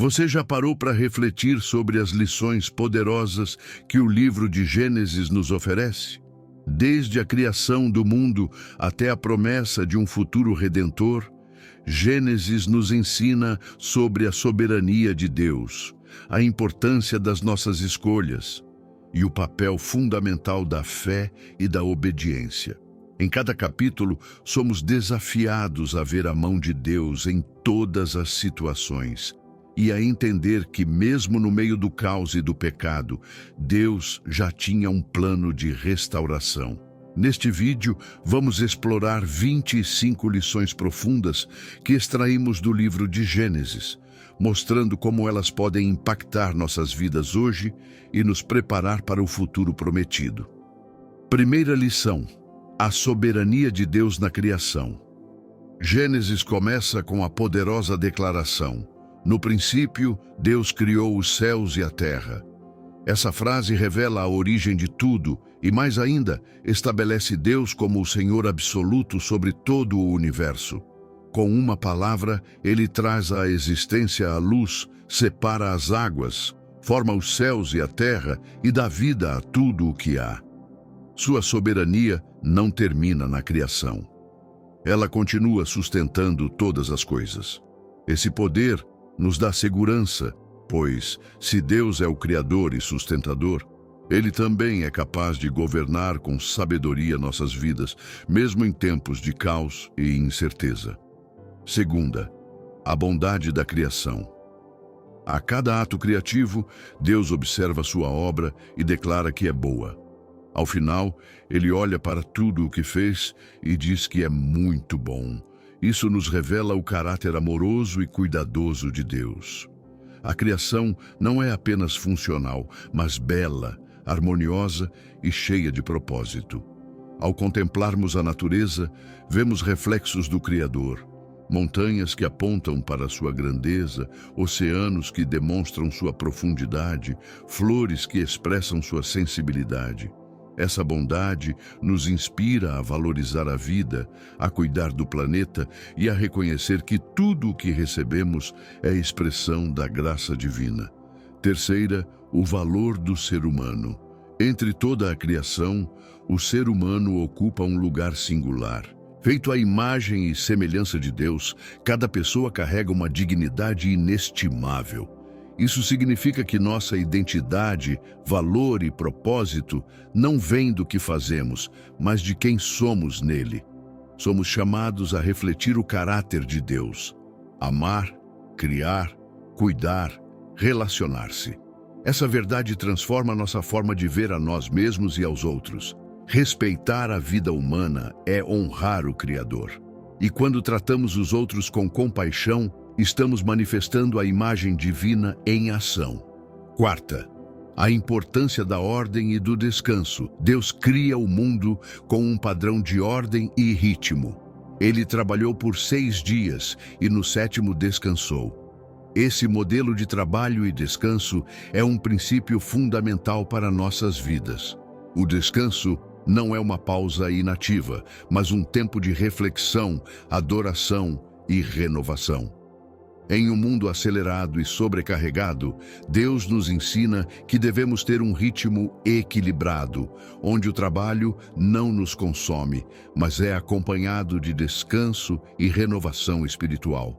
Você já parou para refletir sobre as lições poderosas que o livro de Gênesis nos oferece? Desde a criação do mundo até a promessa de um futuro redentor, Gênesis nos ensina sobre a soberania de Deus, a importância das nossas escolhas e o papel fundamental da fé e da obediência. Em cada capítulo, somos desafiados a ver a mão de Deus em todas as situações e a entender que, mesmo no meio do caos e do pecado, Deus já tinha um plano de restauração. Neste vídeo, vamos explorar 25 lições profundas que extraímos do livro de Gênesis, mostrando como elas podem impactar nossas vidas hoje e nos preparar para o futuro prometido. Primeira lição: a soberania de Deus na criação. Gênesis começa com a poderosa declaração: no princípio, Deus criou os céus e a terra. Essa frase revela a origem de tudo e, mais ainda, estabelece Deus como o Senhor absoluto sobre todo o universo. Com uma palavra, ele traz à existência a luz, separa as águas, forma os céus e a terra e dá vida a tudo o que há. Sua soberania não termina na criação. Ela continua sustentando todas as coisas. Esse poder nos dá segurança, pois, se Deus é o Criador e sustentador, Ele também é capaz de governar com sabedoria nossas vidas, mesmo em tempos de caos e incerteza. Segunda, a bondade da criação. A cada ato criativo, Deus observa sua obra e declara que é boa. Ao final, Ele olha para tudo o que fez e diz que é muito bom. Isso nos revela o caráter amoroso e cuidadoso de Deus. A criação não é apenas funcional, mas bela, harmoniosa e cheia de propósito. Ao contemplarmos a natureza, vemos reflexos do Criador. Montanhas que apontam para sua grandeza, oceanos que demonstram sua profundidade, flores que expressam sua sensibilidade. Essa bondade nos inspira a valorizar a vida, a cuidar do planeta e a reconhecer que tudo o que recebemos é expressão da graça divina. Terceira, o valor do ser humano. Entre toda a criação, o ser humano ocupa um lugar singular. Feito à imagem e semelhança de Deus, cada pessoa carrega uma dignidade inestimável. Isso significa que nossa identidade, valor e propósito não vêm do que fazemos, mas de quem somos nele. Somos chamados a refletir o caráter de Deus: amar, criar, cuidar, relacionar-se. Essa verdade transforma nossa forma de ver a nós mesmos e aos outros. Respeitar a vida humana é honrar o Criador. E quando tratamos os outros com compaixão, estamos manifestando a imagem divina em ação. Quarta, a importância da ordem e do descanso. Deus cria o mundo com um padrão de ordem e ritmo. Ele trabalhou por 6 dias e no 7º descansou. Esse modelo de trabalho e descanso é um princípio fundamental para nossas vidas. O descanso não é uma pausa inativa, mas um tempo de reflexão, adoração e renovação. Em um mundo acelerado e sobrecarregado, Deus nos ensina que devemos ter um ritmo equilibrado, onde o trabalho não nos consome, mas é acompanhado de descanso e renovação espiritual.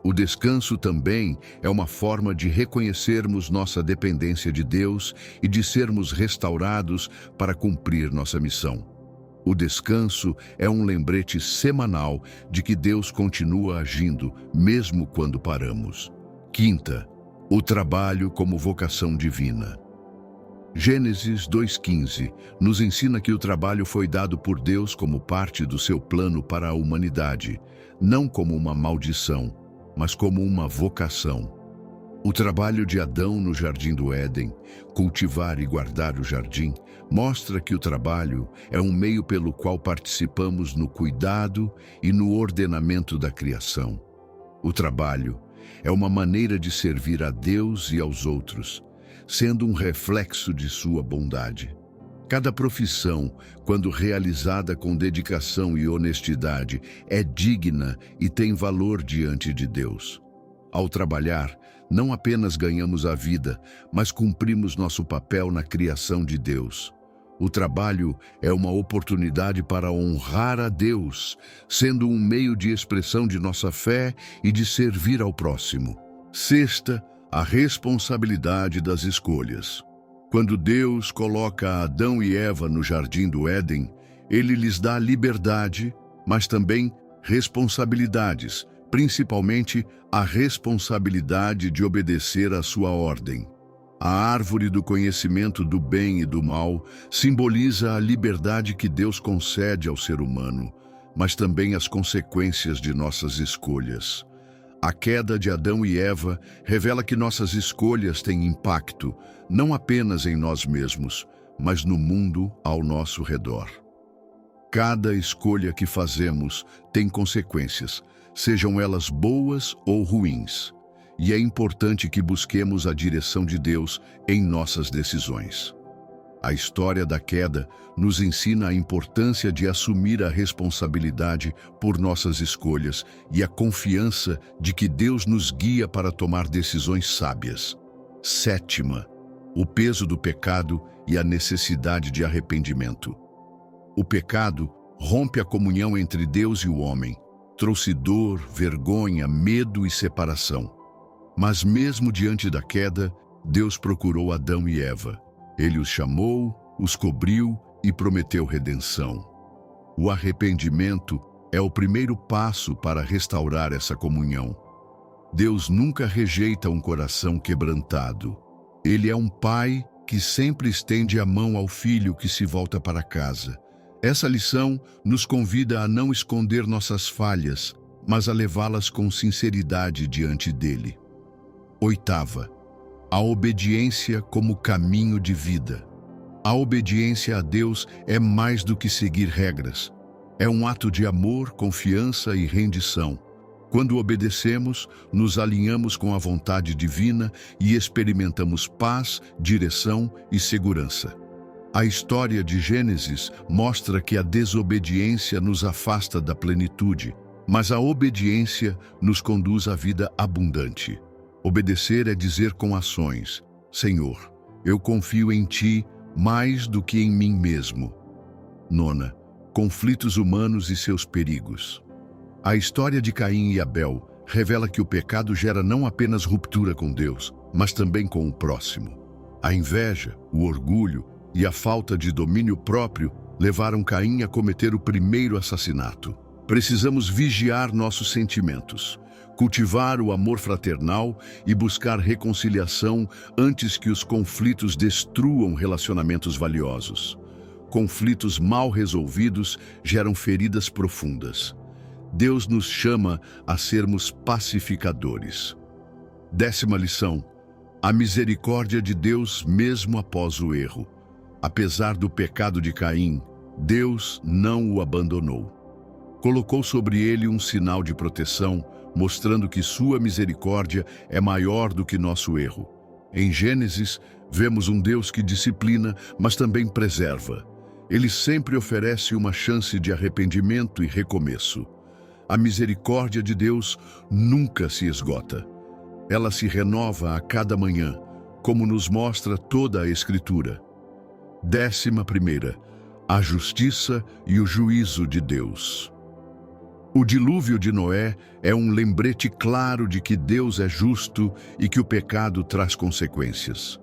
O descanso também é uma forma de reconhecermos nossa dependência de Deus e de sermos restaurados para cumprir nossa missão. O descanso é um lembrete semanal de que Deus continua agindo, mesmo quando paramos. Quinta, o trabalho como vocação divina. Gênesis 2:15 nos ensina que o trabalho foi dado por Deus como parte do seu plano para a humanidade, não como uma maldição, mas como uma vocação. O trabalho de Adão no Jardim do Éden, cultivar e guardar o jardim, mostra que o trabalho é um meio pelo qual participamos no cuidado e no ordenamento da criação. O trabalho é uma maneira de servir a Deus e aos outros, sendo um reflexo de sua bondade. Cada profissão, quando realizada com dedicação e honestidade, é digna e tem valor diante de Deus. Ao trabalhar, não apenas ganhamos a vida, mas cumprimos nosso papel na criação de Deus. O trabalho é uma oportunidade para honrar a Deus, sendo um meio de expressão de nossa fé e de servir ao próximo. Sexta, a responsabilidade das escolhas. Quando Deus coloca Adão e Eva no jardim do Éden, Ele lhes dá liberdade, mas também responsabilidades, principalmente a responsabilidade de obedecer à sua ordem. A árvore do conhecimento do bem e do mal simboliza a liberdade que Deus concede ao ser humano, mas também as consequências de nossas escolhas. A queda de Adão e Eva revela que nossas escolhas têm impacto, não apenas em nós mesmos, mas no mundo ao nosso redor. Cada escolha que fazemos tem consequências, sejam elas boas ou ruins, e é importante que busquemos a direção de Deus em nossas decisões. A história da queda nos ensina a importância de assumir a responsabilidade por nossas escolhas e a confiança de que Deus nos guia para tomar decisões sábias. Sétima, o peso do pecado e a necessidade de arrependimento. O pecado rompe a comunhão entre Deus e o homem, trouxe dor, vergonha, medo e separação. Mas mesmo diante da queda, Deus procurou Adão e Eva. Ele os chamou, os cobriu e prometeu redenção. O arrependimento é o primeiro passo para restaurar essa comunhão. Deus nunca rejeita um coração quebrantado. Ele é um pai que sempre estende a mão ao filho que se volta para casa. Essa lição nos convida a não esconder nossas falhas, mas a levá-las com sinceridade diante dele. Oitava, a obediência como caminho de vida. A obediência a Deus é mais do que seguir regras. É um ato de amor, confiança e rendição. Quando obedecemos, nos alinhamos com a vontade divina e experimentamos paz, direção e segurança. A história de Gênesis mostra que a desobediência nos afasta da plenitude, mas a obediência nos conduz à vida abundante. Obedecer é dizer com ações: Senhor, eu confio em Ti mais do que em mim mesmo. Nona, conflitos humanos e seus perigos. A história de Caim e Abel revela que o pecado gera não apenas ruptura com Deus, mas também com o próximo. A inveja, o orgulho e a falta de domínio próprio levaram Caim a cometer o primeiro assassinato. Precisamos vigiar nossos sentimentos, cultivar o amor fraternal e buscar reconciliação antes que os conflitos destruam relacionamentos valiosos. Conflitos mal resolvidos geram feridas profundas. Deus nos chama a sermos pacificadores. Décima lição: a misericórdia de Deus mesmo após o erro. Apesar do pecado de Caim, Deus não o abandonou. Colocou sobre ele um sinal de proteção, mostrando que sua misericórdia é maior do que nosso erro. Em Gênesis, vemos um Deus que disciplina, mas também preserva. Ele sempre oferece uma chance de arrependimento e recomeço. A misericórdia de Deus nunca se esgota. Ela se renova a cada manhã, como nos mostra toda a Escritura. 11ª, a justiça e o juízo de Deus. O dilúvio de Noé é um lembrete claro de que Deus é justo e que o pecado traz consequências.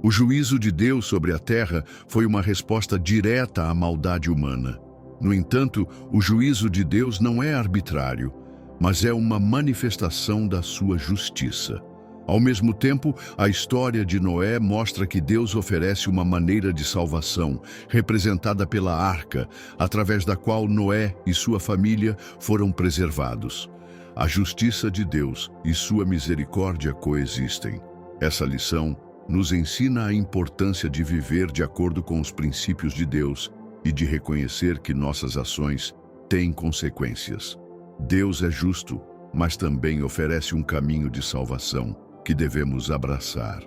O juízo de Deus sobre a terra foi uma resposta direta à maldade humana. No entanto, o juízo de Deus não é arbitrário, mas é uma manifestação da sua justiça. Ao mesmo tempo, a história de Noé mostra que Deus oferece uma maneira de salvação, representada pela arca, através da qual Noé e sua família foram preservados. A justiça de Deus e sua misericórdia coexistem. Essa lição nos ensina a importância de viver de acordo com os princípios de Deus e de reconhecer que nossas ações têm consequências. Deus é justo, mas também oferece um caminho de salvação que devemos abraçar.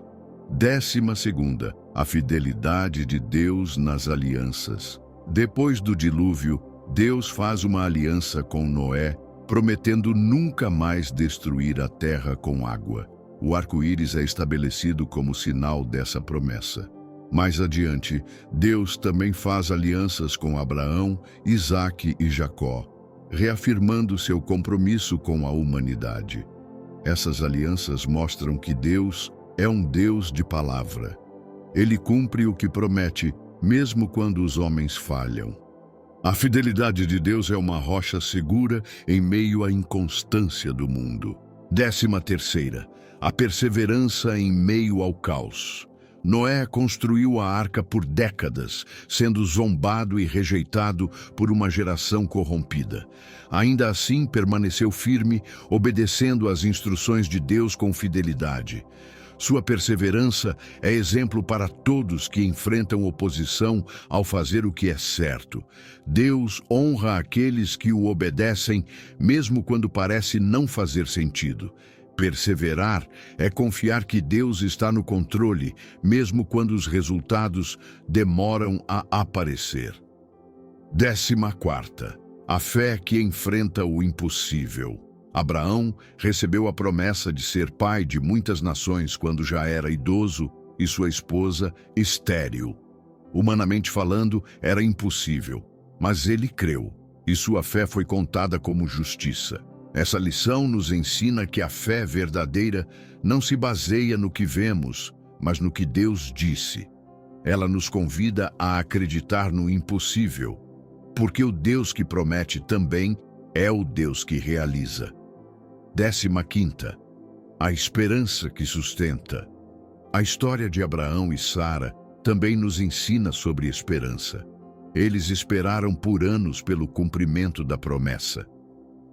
12ª, a fidelidade de Deus nas alianças. Depois do dilúvio, Deus faz uma aliança com Noé, prometendo nunca mais destruir a terra com água. O arco-íris é estabelecido como sinal dessa promessa. Mais adiante, Deus também faz alianças com Abraão, Isaque e Jacó, reafirmando seu compromisso com a humanidade. Essas alianças mostram que Deus é um Deus de palavra. Ele cumpre o que promete, mesmo quando os homens falham. A fidelidade de Deus é uma rocha segura em meio à inconstância do mundo. 13ª, a perseverança em meio ao caos. Noé construiu a arca por décadas, sendo zombado e rejeitado por uma geração corrompida. Ainda assim, permaneceu firme, obedecendo às instruções de Deus com fidelidade. Sua perseverança é exemplo para todos que enfrentam oposição ao fazer o que é certo. Deus honra aqueles que o obedecem, mesmo quando parece não fazer sentido. Perseverar é confiar que Deus está no controle, mesmo quando os resultados demoram a aparecer. 14ª, a fé que enfrenta o impossível. Abraão recebeu a promessa de ser pai de muitas nações quando já era idoso e sua esposa estéril. Humanamente falando, era impossível, mas ele creu, e sua fé foi contada como justiça. Essa lição nos ensina que a fé verdadeira não se baseia no que vemos, mas no que Deus disse. Ela nos convida a acreditar no impossível, porque o Deus que promete também é o Deus que realiza. 15ª, a esperança que sustenta. A história de Abraão e Sara também nos ensina sobre esperança. Eles esperaram por anos pelo cumprimento da promessa.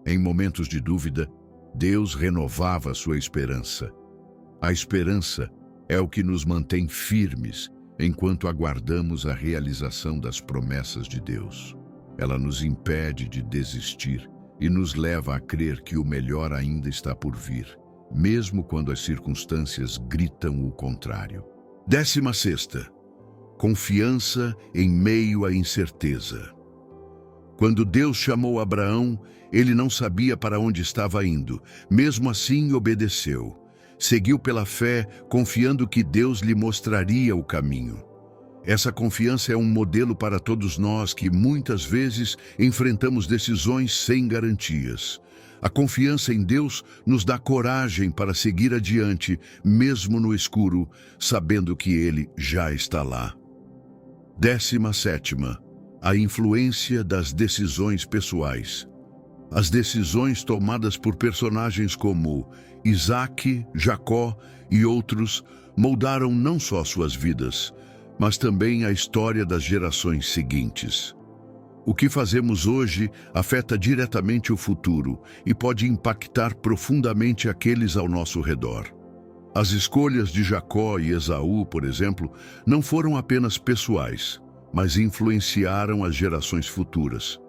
Em momentos de dúvida, Deus renovava sua esperança. A esperança é o que nos mantém firmes enquanto aguardamos a realização das promessas de Deus. Ela nos impede de desistir e nos leva a crer que o melhor ainda está por vir, mesmo quando as circunstâncias gritam o contrário. 16ª, confiança em meio à incerteza. Quando Deus chamou Abraão, ele não sabia para onde estava indo. Mesmo assim, obedeceu. Seguiu pela fé, confiando que Deus lhe mostraria o caminho. Essa confiança é um modelo para todos nós que muitas vezes enfrentamos decisões sem garantias. A confiança em Deus nos dá coragem para seguir adiante, mesmo no escuro, sabendo que Ele já está lá. 17ª, a influência das decisões pessoais. As decisões tomadas por personagens como Isaque, Jacó e outros moldaram não só suas vidas, mas também a história das gerações seguintes. O que fazemos hoje afeta diretamente o futuro e pode impactar profundamente aqueles ao nosso redor. As escolhas de Jacó e Esaú, por exemplo, não foram apenas pessoais, mas influenciaram as gerações futuras.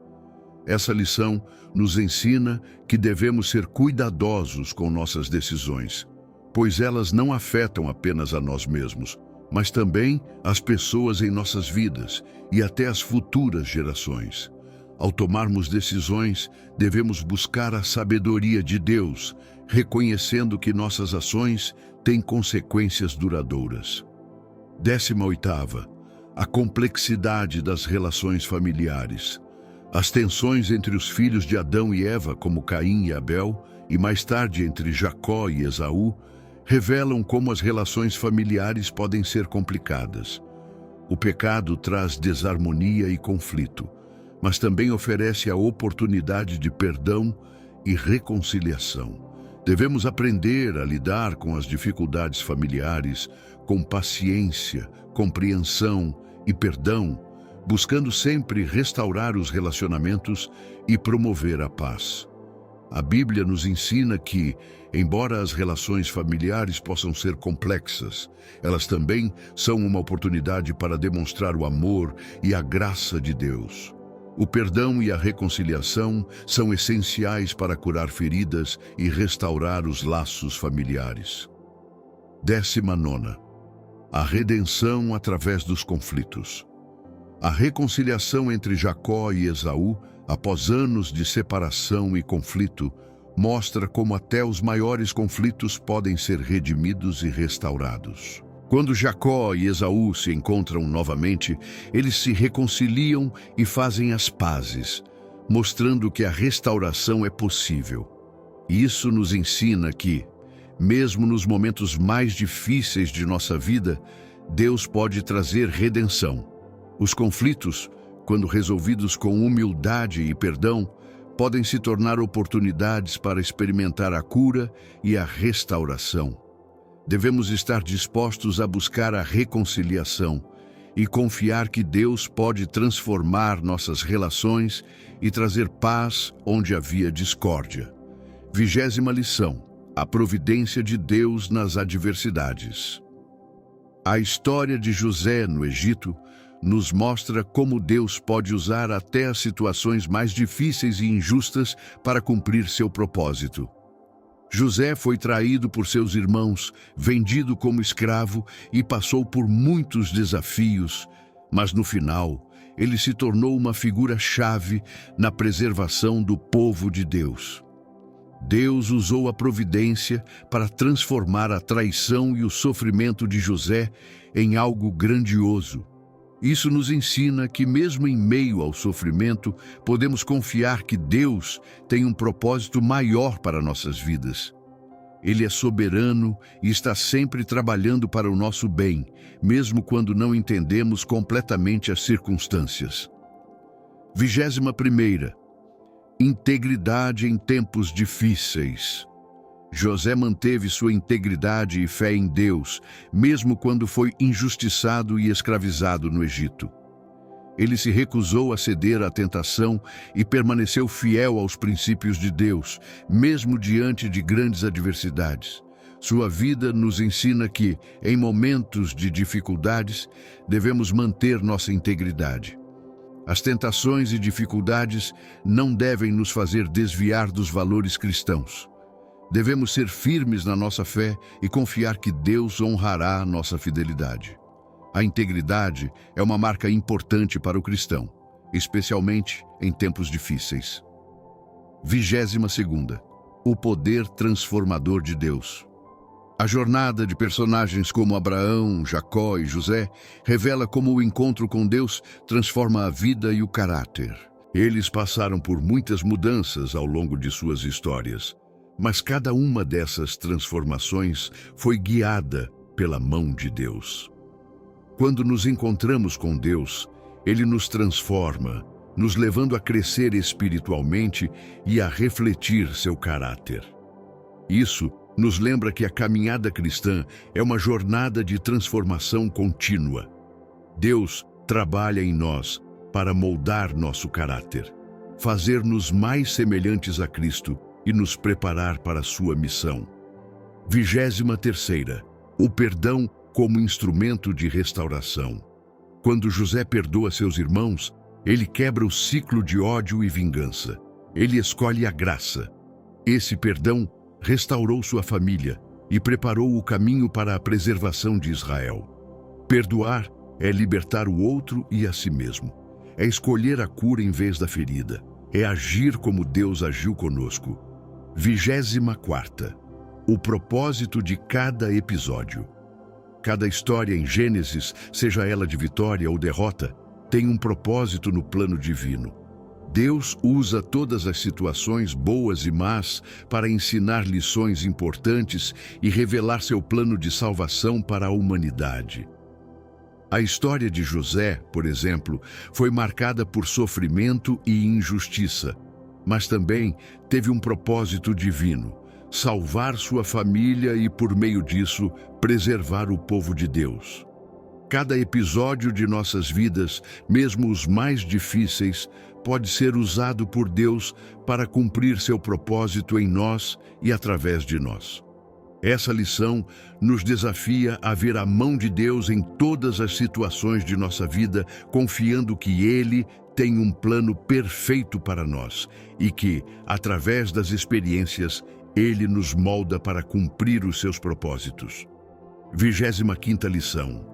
Essa lição nos ensina que devemos ser cuidadosos com nossas decisões, pois elas não afetam apenas a nós mesmos, mas também as pessoas em nossas vidas e até as futuras gerações. Ao tomarmos decisões, devemos buscar a sabedoria de Deus, reconhecendo que nossas ações têm consequências duradouras. 18ª, a complexidade das relações familiares. As tensões entre os filhos de Adão e Eva, como Caim e Abel, e mais tarde entre Jacó e Esaú, revelam como as relações familiares podem ser complicadas. O pecado traz desarmonia e conflito, mas também oferece a oportunidade de perdão e reconciliação. Devemos aprender a lidar com as dificuldades familiares com paciência, compreensão e perdão, buscando sempre restaurar os relacionamentos e promover a paz. A Bíblia nos ensina que, embora as relações familiares possam ser complexas, elas também são uma oportunidade para demonstrar o amor e a graça de Deus. O perdão e a reconciliação são essenciais para curar feridas e restaurar os laços familiares. 19ª, a redenção através dos conflitos. A reconciliação entre Jacó e Esaú, após anos de separação e conflito, mostra como até os maiores conflitos podem ser redimidos e restaurados. Quando Jacó e Esaú se encontram novamente, eles se reconciliam e fazem as pazes, mostrando que a restauração é possível. Isso nos ensina que, mesmo nos momentos mais difíceis de nossa vida, Deus pode trazer redenção. Os conflitos, quando resolvidos com humildade e perdão, podem se tornar oportunidades para experimentar a cura e a restauração. Devemos estar dispostos a buscar a reconciliação e confiar que Deus pode transformar nossas relações e trazer paz onde havia discórdia. 20ª lição: a providência de Deus nas adversidades. A história de José no Egito nos mostra como Deus pode usar até as situações mais difíceis e injustas para cumprir seu propósito. José foi traído por seus irmãos, vendido como escravo e passou por muitos desafios, mas no final, ele se tornou uma figura-chave na preservação do povo de Deus. Deus usou a providência para transformar a traição e o sofrimento de José em algo grandioso. Isso nos ensina que, mesmo em meio ao sofrimento, podemos confiar que Deus tem um propósito maior para nossas vidas. Ele é soberano e está sempre trabalhando para o nosso bem, mesmo quando não entendemos completamente as circunstâncias. 21ª. Integridade em tempos difíceis. José manteve sua integridade e fé em Deus, mesmo quando foi injustiçado e escravizado no Egito. Ele se recusou a ceder à tentação e permaneceu fiel aos princípios de Deus, mesmo diante de grandes adversidades. Sua vida nos ensina que, em momentos de dificuldades, devemos manter nossa integridade. As tentações e dificuldades não devem nos fazer desviar dos valores cristãos. Devemos ser firmes na nossa fé e confiar que Deus honrará nossa fidelidade. A integridade é uma marca importante para o cristão, especialmente em tempos difíceis. 22ª. O poder transformador de Deus. A jornada de personagens como Abraão, Jacó e José revela como o encontro com Deus transforma a vida e o caráter. Eles passaram por muitas mudanças ao longo de suas histórias, mas cada uma dessas transformações foi guiada pela mão de Deus. Quando nos encontramos com Deus, Ele nos transforma, nos levando a crescer espiritualmente e a refletir seu caráter. Isso nos lembra que a caminhada cristã é uma jornada de transformação contínua. Deus trabalha em nós para moldar nosso caráter, fazer-nos mais semelhantes a Cristo e nos preparar para a sua missão. 23ª. O perdão como instrumento de restauração. Quando José perdoa seus irmãos, ele quebra o ciclo de ódio e vingança. Ele escolhe a graça. Esse perdão restaurou sua família e preparou o caminho para a preservação de Israel. Perdoar é libertar o outro e a si mesmo. É escolher a cura em vez da ferida. É agir como Deus agiu conosco. 24ª. O propósito de cada episódio. Cada história em Gênesis, seja ela de vitória ou derrota, tem um propósito no plano divino. Deus usa todas as situações boas e más para ensinar lições importantes e revelar seu plano de salvação para a humanidade. A história de José, por exemplo, foi marcada por sofrimento e injustiça, mas também teve um propósito divino: salvar sua família e, por meio disso, preservar o povo de Deus. Cada episódio de nossas vidas, mesmo os mais difíceis, pode ser usado por Deus para cumprir seu propósito em nós e através de nós. Essa lição nos desafia a ver a mão de Deus em todas as situações de nossa vida, confiando que Ele tem um plano perfeito para nós e que, através das experiências, Ele nos molda para cumprir os seus propósitos. 25ª lição.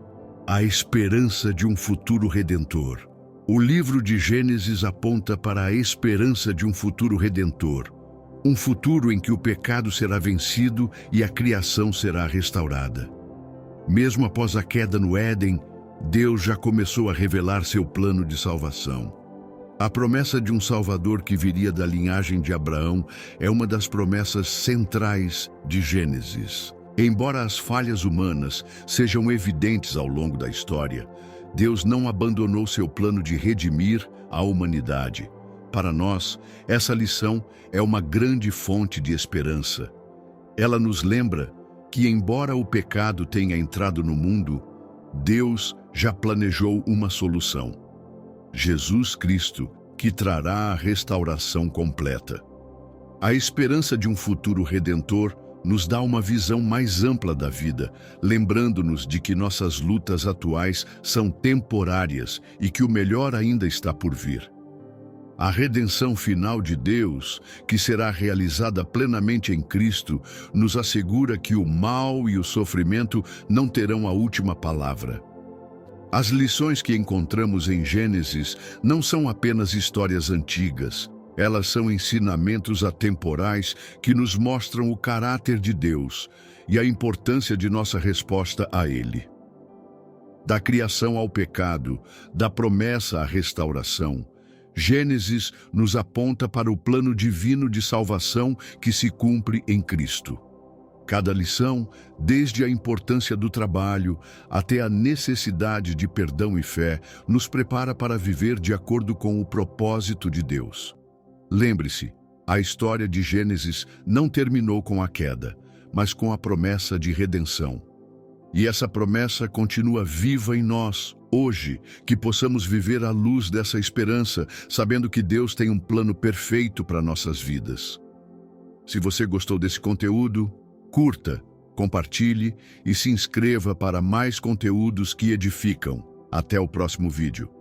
A esperança de um futuro redentor. O livro de Gênesis aponta para a esperança de um futuro redentor. Um futuro em que o pecado será vencido e a criação será restaurada. Mesmo após a queda no Éden, Deus já começou a revelar seu plano de salvação. A promessa de um Salvador que viria da linhagem de Abraão é uma das promessas centrais de Gênesis. Embora as falhas humanas sejam evidentes ao longo da história, Deus não abandonou seu plano de redimir a humanidade. Para nós, essa lição é uma grande fonte de esperança. Ela nos lembra que, embora o pecado tenha entrado no mundo, Deus já planejou uma solução: Jesus Cristo, que trará a restauração completa. A esperança de um futuro redentor nos dá uma visão mais ampla da vida, lembrando-nos de que nossas lutas atuais são temporárias e que o melhor ainda está por vir. A redenção final de Deus, que será realizada plenamente em Cristo, nos assegura que o mal e o sofrimento não terão a última palavra. As lições que encontramos em Gênesis não são apenas histórias antigas. Elas são ensinamentos atemporais que nos mostram o caráter de Deus e a importância de nossa resposta a Ele. Da criação ao pecado, da promessa à restauração, Gênesis nos aponta para o plano divino de salvação que se cumpre em Cristo. Cada lição, desde a importância do trabalho até a necessidade de perdão e fé, nos prepara para viver de acordo com o propósito de Deus. Lembre-se, a história de Gênesis não terminou com a queda, mas com a promessa de redenção. E essa promessa continua viva em nós, hoje, que possamos viver à luz dessa esperança, sabendo que Deus tem um plano perfeito para nossas vidas. Se você gostou desse conteúdo, curta, compartilhe e se inscreva para mais conteúdos que edificam. Até o próximo vídeo.